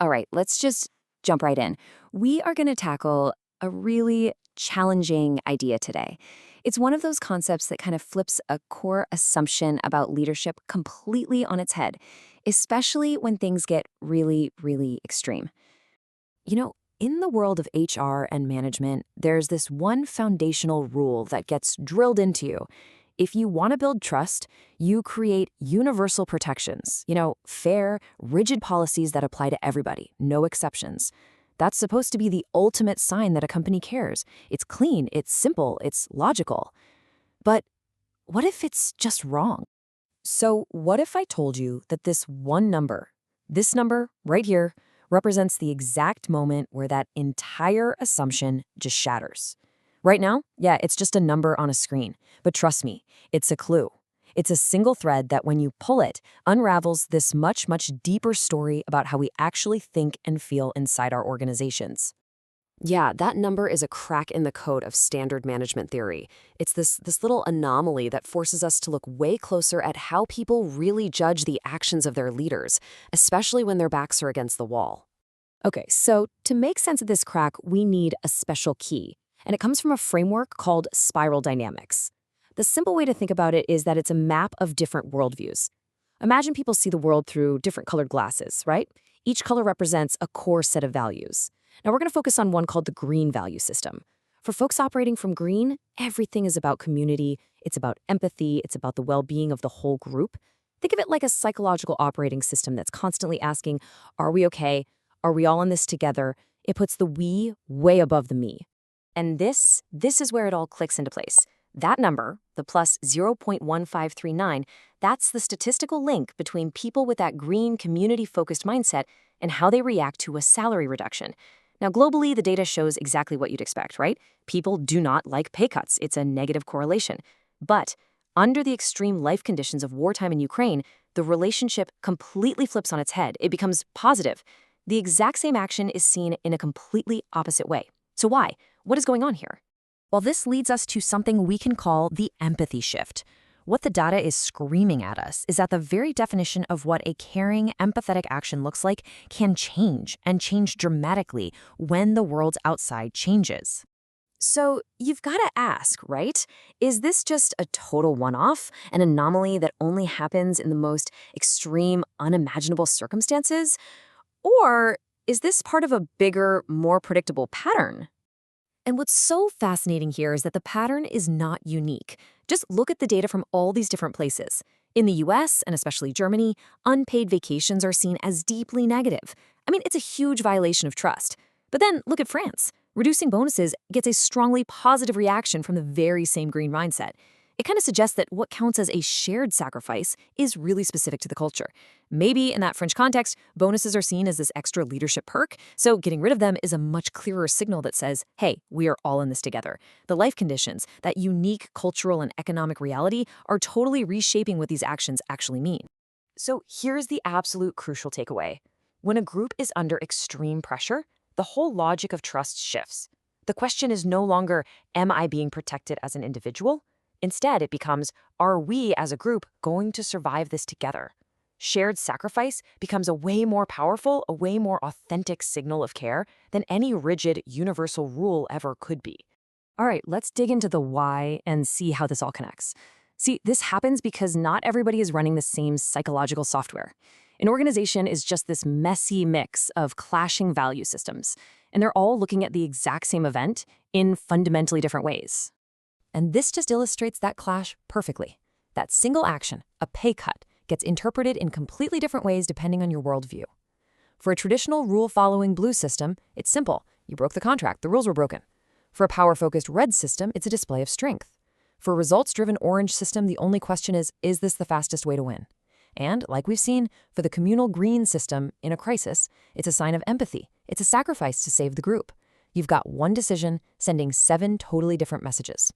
All right, let's just jump right in. We are going to tackle a really challenging idea today. It's one of those concepts that kind of flips a core assumption about leadership completely on its head, especially when things get really, really extreme. You know, in the world of HR and management, there's this one foundational rule that gets drilled into you. If you want to build trust, you create universal protections, fair, rigid policies that apply to everybody, no exceptions. That's supposed to be the ultimate sign that a company cares. It's clean, it's simple, it's logical. But what if it's just wrong? So, what if I told you that this number right here, represents the exact moment where that entire assumption just shatters? Right now, yeah, it's just a number on a screen. But trust me, it's a clue. It's a single thread that, when you pull it, unravels this much, much deeper story about how we actually think and feel inside our organizations. Yeah, that number is a crack in the code of standard management theory. It's this little anomaly that forces us to look way closer at how people really judge the actions of their leaders, especially when their backs are against the wall. Okay, so to make sense of this crack, we need a special key, and it comes from a framework called spiral dynamics. The simple way to think about it is that it's a map of different worldviews. Imagine people see the world through different colored glasses, right? Each color represents a core set of values. Now we're going to focus on one called the green value system. For folks operating from green, everything is about community, it's about empathy, it's about the well-being of the whole group. Think of it like a psychological operating system that's constantly asking, are we okay? Are we all in this together? It puts the we way above the me. And this is where it all clicks into place. That number, the plus 0.1539, that's the statistical link between people with that green community-focused mindset and how they react to a salary reduction. Now, globally, the data shows exactly what you'd expect, right? People do not like pay cuts. It's a negative correlation. But under the extreme life conditions of wartime in Ukraine, the relationship completely flips on its head. It becomes positive. The exact same action is seen in a completely opposite way. So why? What is going on here? Well, this leads us to something we can call the empathy shift. What the data is screaming at us is that the very definition of what a caring, empathetic action looks like can change, and change dramatically, when the world outside changes. So you've got to ask, right? Is this just a total one-off, an anomaly that only happens in the most extreme, unimaginable circumstances? Or is this part of a bigger, more predictable pattern? And what's so fascinating here is that the pattern is not unique. Just look at the data from all these different places. In the US, and especially Germany, unpaid vacations are seen as deeply negative. I mean, it's a huge violation of trust. But then look at France. Reducing bonuses gets a strongly positive reaction from the very same green mindset. It kind of suggests that what counts as a shared sacrifice is really specific to the culture. Maybe in that French context, bonuses are seen as this extra leadership perk, so getting rid of them is a much clearer signal that says, hey, we are all in this together. The life conditions, that unique cultural and economic reality, are totally reshaping what these actions actually mean. So here's the absolute crucial takeaway. When a group is under extreme pressure, the whole logic of trust shifts. The question is no longer, am I being protected as an individual? Instead, it becomes, are we as a group going to survive this together? Shared sacrifice becomes a way more powerful, a way more authentic signal of care than any rigid, universal rule ever could be. All right, let's dig into the why and see how this all connects. See, this happens because not everybody is running the same psychological software. An organization is just this messy mix of clashing value systems, and they're all looking at the exact same event in fundamentally different ways. And this just illustrates that clash perfectly. That single action, a pay cut, gets interpreted in completely different ways depending on your worldview. For a traditional rule-following blue system, it's simple. You broke the contract, the rules were broken. For a power-focused red system, it's a display of strength. For a results-driven orange system, the only question is this the fastest way to win? And, like we've seen, for the communal green system in a crisis, it's a sign of empathy. It's a sacrifice to save the group. You've got one decision sending 7 totally different messages.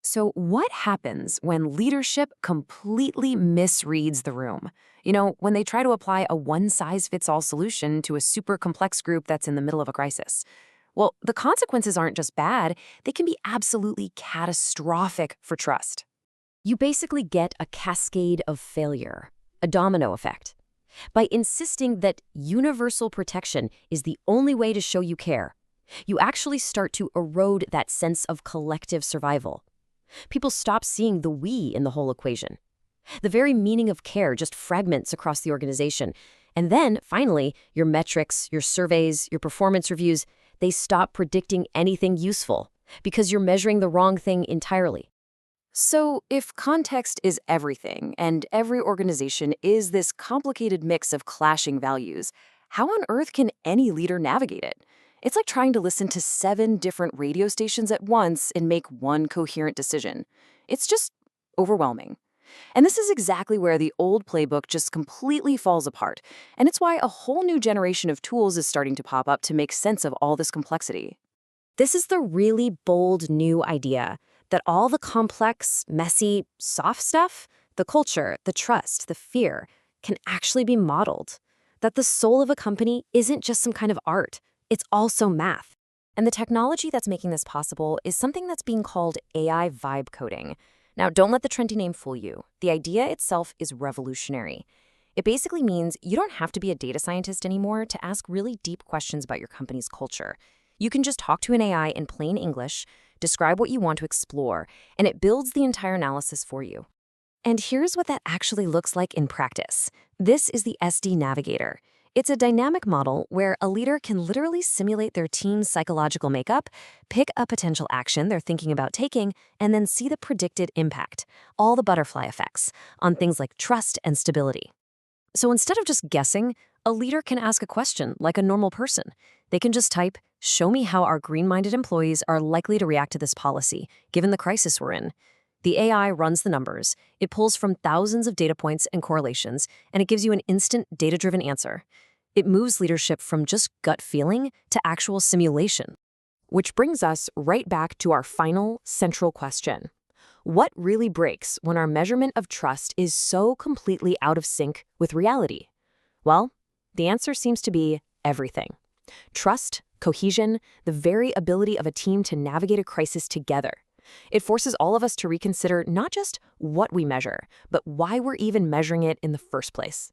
So what happens when leadership completely misreads the room? When they try to apply a one-size-fits-all solution to a super complex group that's in the middle of a crisis. Well, the consequences aren't just bad, they can be absolutely catastrophic for trust. You basically get a cascade of failure, a domino effect. By insisting that universal protection is the only way to show you care, you actually start to erode that sense of collective survival. People stop seeing the we in the whole equation. The very meaning of care just fragments across the organization. And then, finally, your metrics, your surveys, your performance reviews, they stop predicting anything useful because you're measuring the wrong thing entirely. So, if context is everything, and every organization is this complicated mix of clashing values, how on earth can any leader navigate it? It's like trying to listen to 7 different radio stations at once and make one coherent decision. It's just overwhelming. And this is exactly where the old playbook just completely falls apart. And it's why a whole new generation of tools is starting to pop up to make sense of all this complexity. This is the really bold new idea that all the complex, messy, soft stuff, the culture, the trust, the fear, can actually be modeled. That the soul of a company isn't just some kind of art, it's also math. And the technology that's making this possible is something that's being called AI vibe coding. Now, don't let the trendy name fool you. The idea itself is revolutionary. It basically means you don't have to be a data scientist anymore to ask really deep questions about your company's culture. You can just talk to an AI in plain English, describe what you want to explore, and it builds the entire analysis for you. And here's what that actually looks like in practice. This is the SD Navigator. It's a dynamic model where a leader can literally simulate their team's psychological makeup, pick a potential action they're thinking about taking, and then see the predicted impact, all the butterfly effects, on things like trust and stability. So instead of just guessing, a leader can ask a question like a normal person. They can just type, "Show me how our green-minded employees are likely to react to this policy, given the crisis we're in." The AI runs the numbers, it pulls from thousands of data points and correlations, and it gives you an instant data-driven answer. It moves leadership from just gut feeling to actual simulation. Which brings us right back to our final central question. What really breaks when our measurement of trust is so completely out of sync with reality? Well, the answer seems to be everything. Trust, cohesion, the very ability of a team to navigate a crisis together. It forces all of us to reconsider not just what we measure, but why we're even measuring it in the first place.